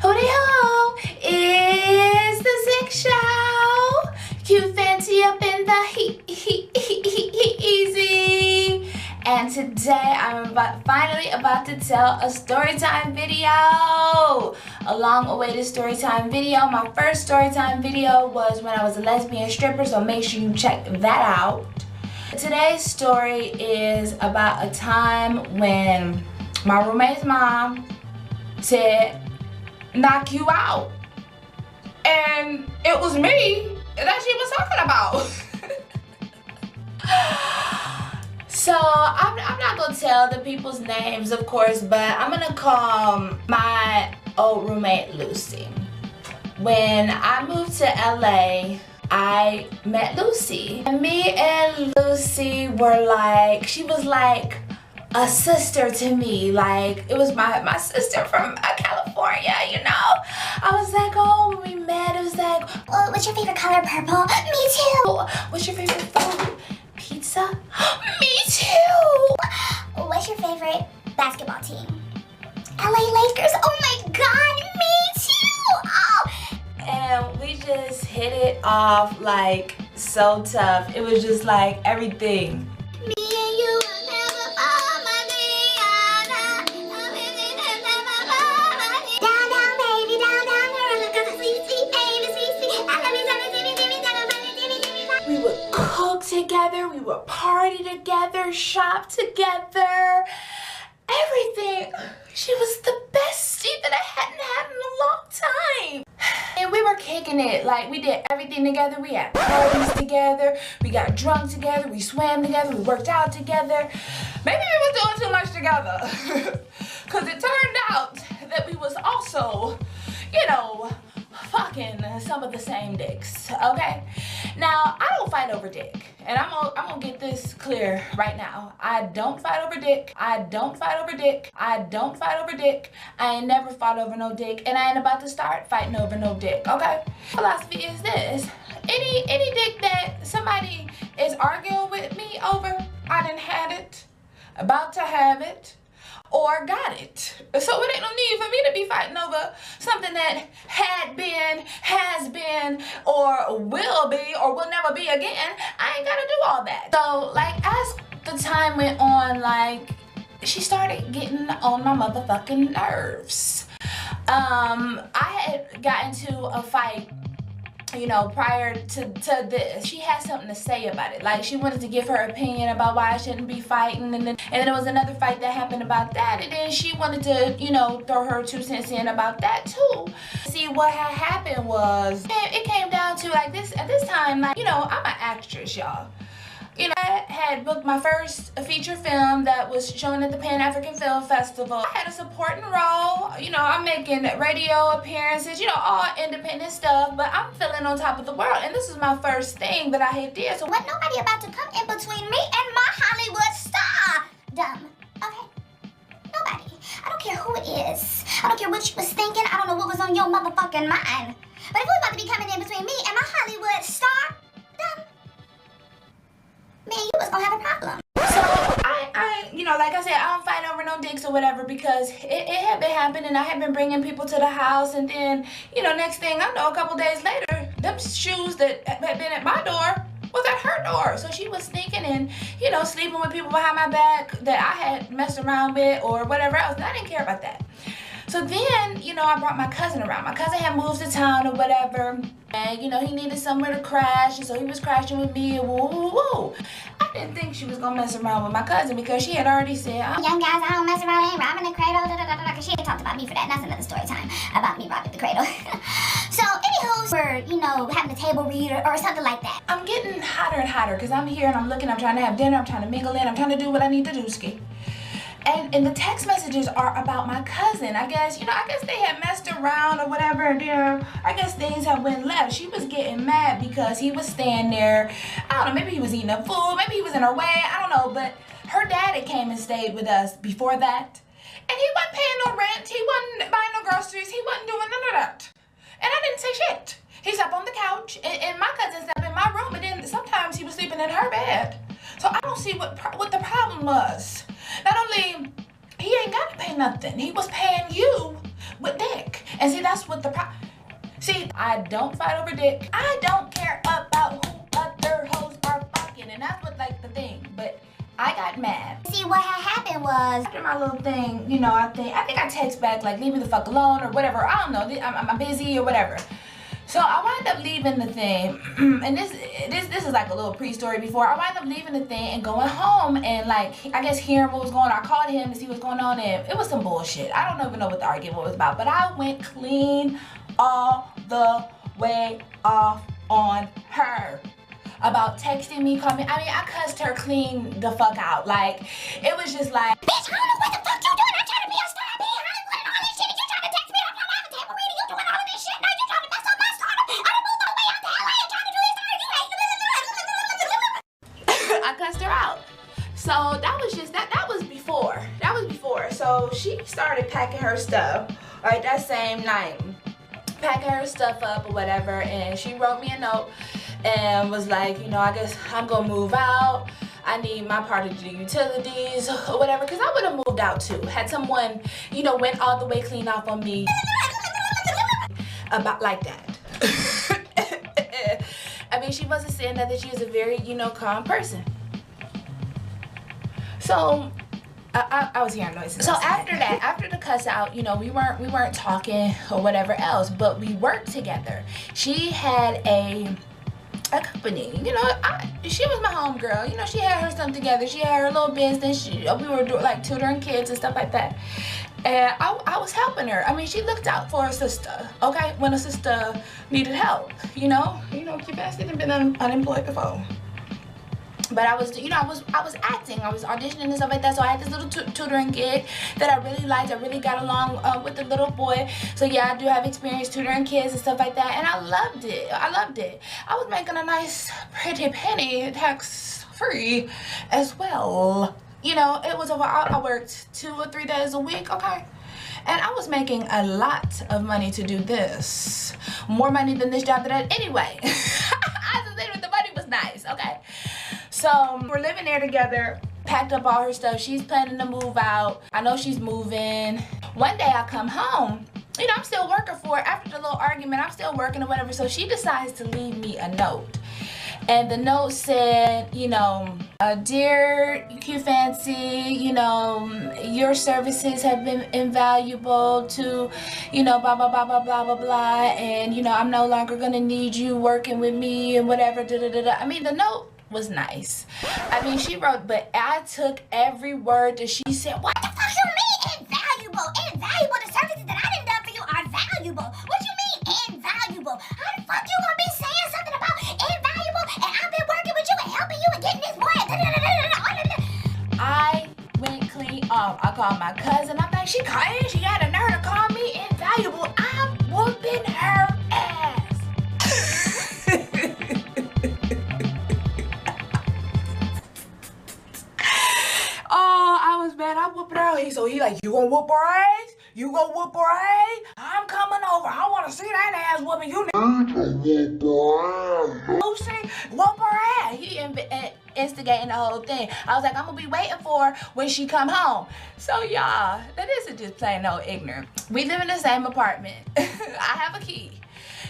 Howdy ho! It's the SiQ Show. Cute fancy up in the easy. And today I'm finally about to tell a storytime video. A long-awaited storytime video. My first storytime video was when I was a lesbian stripper, so make sure you check that out. Today's story is about a time when my roommate's mom said, knock you out. And it was me that she was talking about. So I'm not gonna tell the people's names, of course, but I'm gonna call my old roommate Lucy. When I moved to LA, I met Lucy. And me and Lucy were like, she was like a sister to me. Like, it was my sister from California, you know? I was like, oh, when we met, it was like, oh, what's your favorite color? Purple? Me too. What's your favorite food? Pizza? Me too. What's your favorite basketball team? LA Lakers? Oh my God, me too. Oh. And we just hit it off like so tough. It was just like everything. Me and you will never fall, my Diana. Down, down, baby, down, down, girl. Look at the sweet, sweet, baby, sweet, sweet. I love you, we would cook together, we would party together, shop together, everything. She was the bestie that I hadn't had in a long time. And we were kicking it. Like, we did everything together. We had parties together, we got drunk together, we swam together, we worked out together. Maybe we was doing too much together. Because it turned out that we was also, you know, fucking some of the same dicks, okay? Now, I don't fight over dick, and I'm gonna get this clear right now. I don't fight over dick. I don't fight over dick. I don't fight over dick. I ain't never fought over no dick, and I ain't about to start fighting over no dick, okay? Philosophy is this: any dick that somebody is arguing with me over, I done had it, about to have it, or got it. So it ain't no need for me to be fighting over something that had been, has been, or will be, or will never be again. I ain't gotta do all that. So, like, as the time went on, like, she started getting on my motherfucking nerves. I had got into a fight, you know, prior to this. She had something to say about it. Like, she wanted to give her opinion about why I shouldn't be fighting, and then there was another fight that happened about that, and then she wanted to, you know, throw her 2 cents in about that too. See, what had happened was, it came down to like this, at this time, like, you know, I'm an actress, y'all. You know, I had booked my first feature film that was shown at the Pan-African Film Festival. I had a supporting role. You know, I'm making radio appearances, you know, all independent stuff, but I'm feeling on top of the world. And this is my first thing that I had did. So what, nobody about to come in between me and my Hollywood star? Dumb. Okay? Nobody. I don't care who it is. I don't care what you was thinking. I don't know what was on your motherfucking mind. But if you about to be coming in between me and my Hollywood star, dumb. Man, you was gonna have a problem. So I, you know, like I said, I don't fight over no dicks or whatever, because it had been happening. I had been bringing people to the house, and then, you know, next thing I know, a couple days later, them shoes that had been at my door was at her door. So she was sneaking and, you know, sleeping with people behind my back that I had messed around with or whatever else, and I didn't care about that. So then, you know, I brought my cousin around. My cousin had moved to town or whatever, and, you know, he needed somewhere to crash, and so he was crashing with me, and woo, woo, woo. I didn't think she was gonna mess around with my cousin, because she had already said, young guys, I don't mess around, I ain't robbing the cradle, because she had talked about me for that, and that's another story time about me robbing the cradle. So, anywho, we're, you know, having a table read or something like that. I'm getting hotter and hotter, because I'm here and I'm looking, I'm trying to have dinner, I'm trying to mingle in, I'm trying to do what I need to do, ski. And the text messages are about my cousin. I guess, you know, I guess they had messed around or whatever, and then I guess things have went left. She was getting mad because he was staying there. I don't know, maybe he was eating up food, maybe he was in her way, I don't know, but her daddy came and stayed with us before that. And he wasn't paying no rent, he wasn't buying no groceries, he wasn't doing none of that. And I didn't say shit. He slept on the couch, and my cousin slept in my room, and then sometimes he was sleeping in her bed. So I don't see what the problem was. Not only, he ain't got to pay nothing. He was paying you with dick. And see, that's what the problem. See, I don't fight over dick. I don't care about who other hoes are fucking, and that's what like the thing. But I got mad. See, what had happened was after my little thing, you know, I think I text back like leave me the fuck alone or whatever. I don't know. I'm busy or whatever. So I wound up leaving the thing, and this is like a little pre-story before. I wound up leaving the thing and going home and like, I guess hearing what was going on. I called him to see what's going on, and it was some bullshit. I don't even know what the argument was about, but I went clean all the way off on her about texting me, calling me. I mean, I cussed her clean the fuck out. Like, it was just like, bitch, I don't know what the fuck you doing. I'm trying to be a star, be in Hollywood and all this shit. And you trying to text me on my live table reading. You doing all of this shit. Now you trying to mess up my stardom. I done moved all the way out to LA and trying to do this. I cussed her out. So that was just, that was before. That was before. So she started packing her stuff, right, that same night. Packing her stuff up or whatever, and she wrote me a note and was like, you know, I guess I'm gonna move out. I need my part of the utilities or whatever, because I would have moved out too. Had someone, you know, went all the way clean off on me about like that. I mean, she wasn't saying that she was a very, you know, calm person. So I was hearing noises. So after that, after the cuss out, you know, we weren't talking or whatever else, but we worked together. She had a company, you know. She was my homegirl. You know, she had her stuff together. She had her little business. We were doing like tutoring kids and stuff like that. And I was helping her. I mean, she looked out for her sister. Okay, when a sister needed help, you know, keep asking and been unemployed before. But I was, you know, I was acting, I was auditioning and stuff like that. So I had this little tutoring gig that I really liked. I really got along with the little boy. So yeah, I do have experience tutoring kids and stuff like that, and I loved it. I loved it. I was making a nice, pretty penny, tax-free as well. You know, it was over. I worked 2 or 3 days a week, okay. And I was making a lot of money to do this. More money than this job that I, anyway. I just said the money was nice, okay. So we're living there together, packed up all her stuff. She's planning to move out. I know she's moving. One day I come home, you know, I'm still working for her. After the little argument, I'm still working or whatever. So she decides to leave me a note. And the note said, you know, dear Q Fancy, you know, your services have been invaluable to, you know, blah, blah, blah, blah, blah, blah, blah. And, you know, I'm no longer going to need you working with me and whatever, da, da, da, da. I mean, the note was nice. I mean, she wrote, but I took every word that she said. What the fuck you mean invaluable? Invaluable? The services that I done done for you are valuable. What you mean invaluable? How the fuck you gonna be saying something about invaluable and I've been working with you and helping you and getting this boy? I went clean off. I called my cousin. I'm like, she got a nerve to call me invaluable. I'm whooping her ass. Man, I whooped her out. So he like, you gonna whoop her ass? You gonna whoop her ass? I'm coming over. I wanna see that ass whooping. You need to whoop her ass. Lucy, whoop her ass. He instigating the whole thing. I was like, I'm gonna be waiting for her when she come home. So y'all, that isn't just plain old ignorant. We live in the same apartment. I have a key.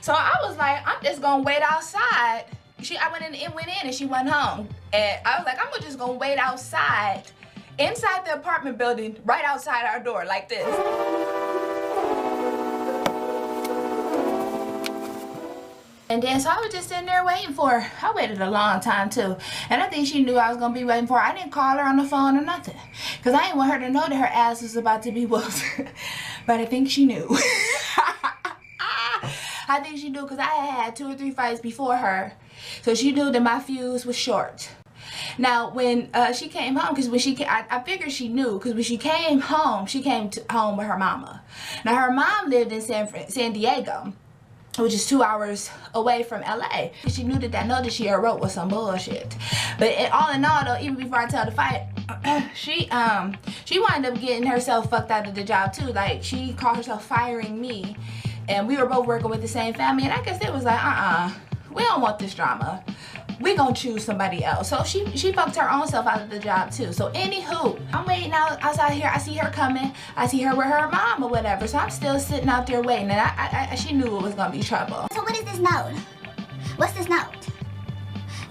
So I was like, I'm just gonna wait outside. I went in and she went home. And I was like, I'm just gonna wait outside. Inside the apartment building, right outside our door, like this. And then, so I was just sitting there waiting for her. I waited a long time, too. And I think she knew I was going to be waiting for her. I didn't call her on the phone or nothing. Because I didn't want her to know that her ass was about to be whooped. But I think she knew. I think she knew because I had 2 or 3 fights before her. So she knew that my fuse was short. Now, when she came home, because when I figured she knew, because when she came home home with her mama. Now, her mom lived in San Diego, which is 2 hours away from LA. She knew that note that she had wrote was some bullshit. But all in all, though, even before I tell the fight, she wound up getting herself fucked out of the job too. Like, she called herself firing me, and we were both working with the same family. And I guess it was like, we don't want this drama. we gonna choose somebody else. So she fucked her own self out of the job too. So anywho, I'm waiting outside here. I see her coming. I see her with her mom or whatever. So I'm still sitting out there waiting, and she knew it was gonna be trouble. So what is this note? What's this note?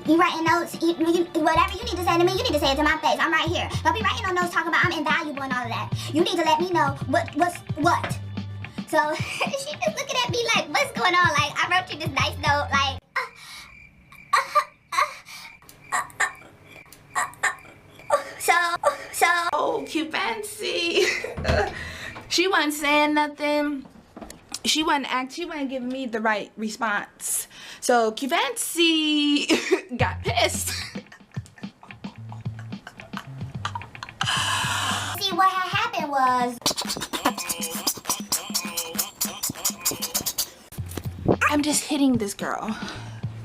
You writing notes? Whatever you need to say to me, you need to say it to my face. I'm right here. Don't be writing no notes talking about I'm invaluable and all of that. You need to let me know what's what. So she just looking at me like, what's going on? Like, I wrote you this nice note, like, so. Oh, cute fancy. She wasn't saying nothing. She wasn't giving me the right response. So cute fancy got pissed. See, what had happened was, I'm just hitting this girl.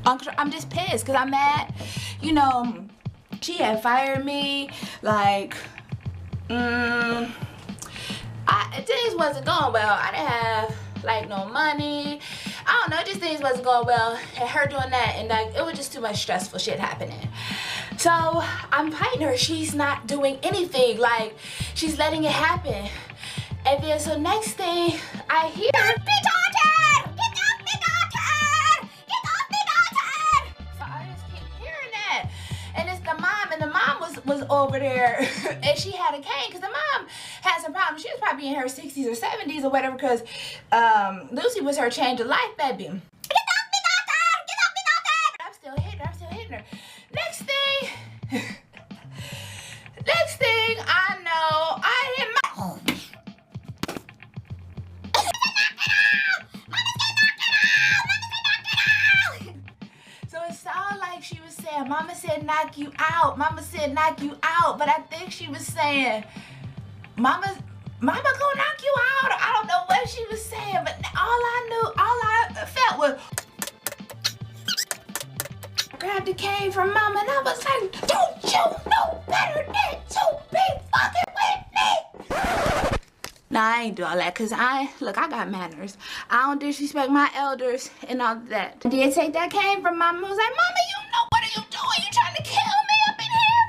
I'm just pissed because I'm mad. You know, she had fired me. Like, things wasn't going well. I didn't have like no money. I don't know, just things wasn't going well. And her doing that, and like it was just too much stressful shit happening. So I'm fighting her. She's not doing anything. Like, she's letting it happen. And then so next thing I hear, Get off me, daughter! Get off me, daughter! Get off me, daughter! so I just keep hearing that. And it's the mom, and the mom was over there, and she had a cane because the mom had some problems. She was probably in her 60s or 70s or whatever, because Lucy was her change of life, baby. Get off me, daughter! Get off me, daughter! I'm still hitting her. Next thing I know, I hit my home. So it sounded like she was saying, Mama said knock you out. Mama said knock you out. But I think she was saying, Mama gonna knock you out. I don't know what she was saying, but all I felt was, I grabbed the cane from Mama and I was like, don't you know better than to be fucking with me? Nah, I ain't do all that, cause I got manners. I don't disrespect my elders and all that. I did take that cane from Mama. I was like, Mama, you know, what are you doing? You trying to kill me up in here?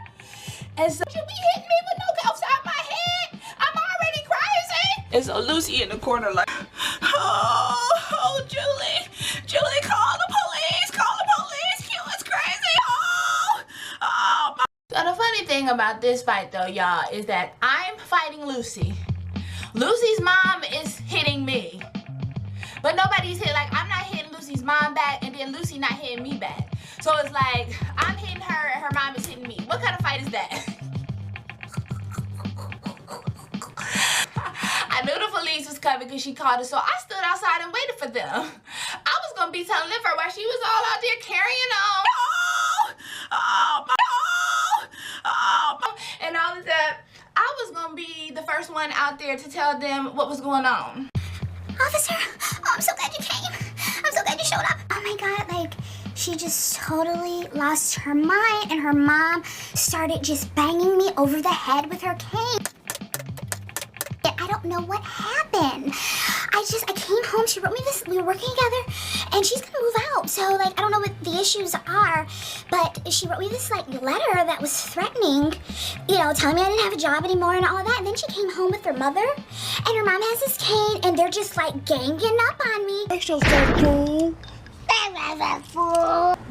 And so you be hitting me with no outside my head? I'm already crazy. And so Lucy in the corner like, oh, Julie, call the police, Q is crazy, oh. So the funny thing about this fight though, y'all, is that I'm fighting Lucy. Lucy's mom is hitting me. But nobody's hitting, like, I'm not hitting Lucy's mom back, and then Lucy not hitting me back. So it's like, I'm hitting her and her mom is hitting me. What kind of fight is that? I knew the police was coming because she called us, so I stood outside and waited for them. I was gonna be telling Liv while she was all out there carrying on. And all of that. I was gonna be the first one out there to tell them what was going on. Officer, oh, I'm so glad you came. I'm so glad you showed up. Oh my God, like, she just totally lost her mind, and her mom started just banging me over the head with her cane. I don't know what happened. I came home, she wrote me this, we were working together, and she's gonna move out. So, like, I don't know what the issues are, but she wrote me this, like, letter that was threatening, you know, telling me I didn't have a job anymore and all of that. And then she came home with her mother, and her mom has this cane, and they're just, like, ganging up on me. Extra fool.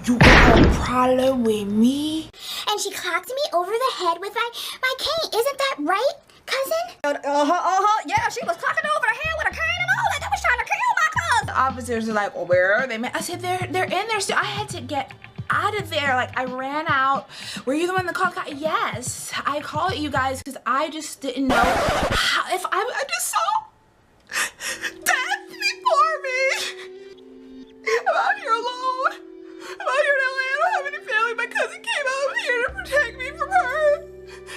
You got a problem with me? And she clocked me over the head with my cane. Isn't that right, cousin? Yeah, she was clocking over her head with a cane and all that. They was trying to kill my cousin. The officers are like, oh, where are they? I said, they're in there still. I had to get out of there. Like, I ran out. Were you the one that called? Yes, I called you guys because I just didn't know how, if I just saw death before me. I'm out here alone. I'm out here in LA. I don't have any family. My cousin came out here to protect me from her.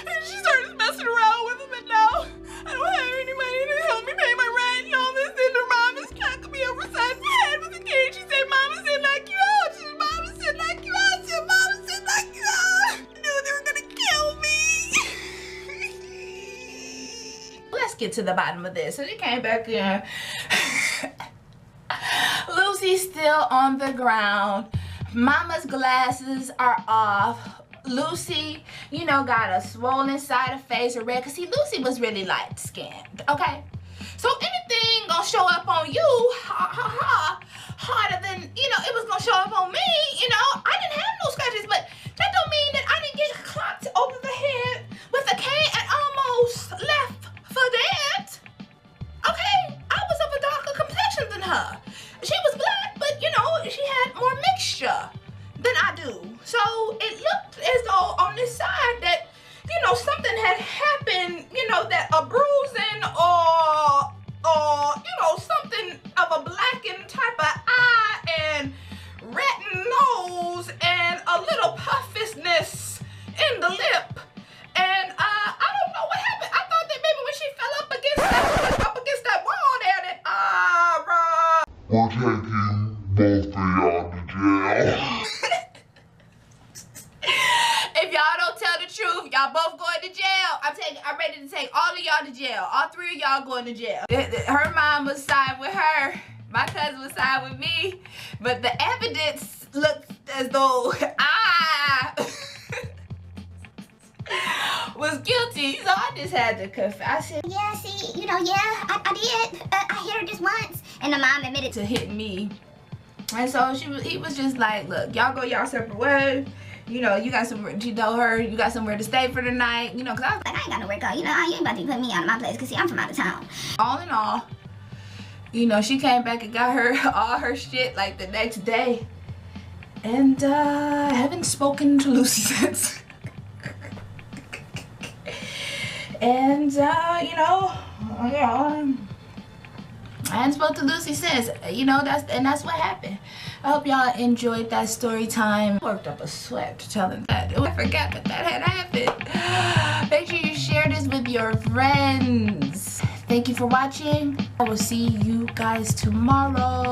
And she started messing around with him, and now I don't have any money to help me pay my rent and all this. And her mom is knocking me over sides the head with a cane. She said, Mama said knock you out. She said, Mama said knock you out. She said, Mama said knock you out. I knew they were gonna kill me. Let's get to the bottom of this. So they came back in. Lucy's still on the ground. Mama's glasses are off. Lucy, you know, got a swollen side of face or red. Cause see, Lucy was really light skinned, okay? So anything gonna show up on you, harder than, you know, it was gonna show up on me, you know? I didn't have no scratches, but that don't mean that I didn't get clocked over the head with a cane and almost left for dead. Okay, I was of a darker complexion than her. She was black, but you know, she had more mixture than I do. So it looked as though on this side that, you know, something had happened, you know, that a bruising or you know, something of a blackened type of eye and red nose and a little puffiness in the lip. And I don't know what happened. I thought that maybe when she fell up against that wall there that we're taking both of y'all to jail. If y'all don't tell the truth, y'all both going to jail. I'm ready to take all of y'all to jail. All three of y'all going to jail. Her mom was side with her. My cousin was side with me. But the evidence looked as though I was guilty. So I just had to confess it. Yeah, see, you know, yeah, I did. I hit her just once. And the mom admitted to hit me. And so he was just like, look, y'all go y'all separate ways. You know, you got somewhere, she told her, you got somewhere to stay for the night. You know, cause I was like, I ain't got nowhere to go. You know, you ain't about to put me out of my place. Cause see, I'm from out of town. All in all, you know, she came back and got her all her shit like the next day. And I haven't spoken to Lucy since. And you know, I hadn't spoken to Lucy since. You know, that's what happened. I hope y'all enjoyed that story time. Worked up a sweat telling that. I forgot that had happened. Make sure you share this with your friends. Thank you for watching. I will see you guys tomorrow.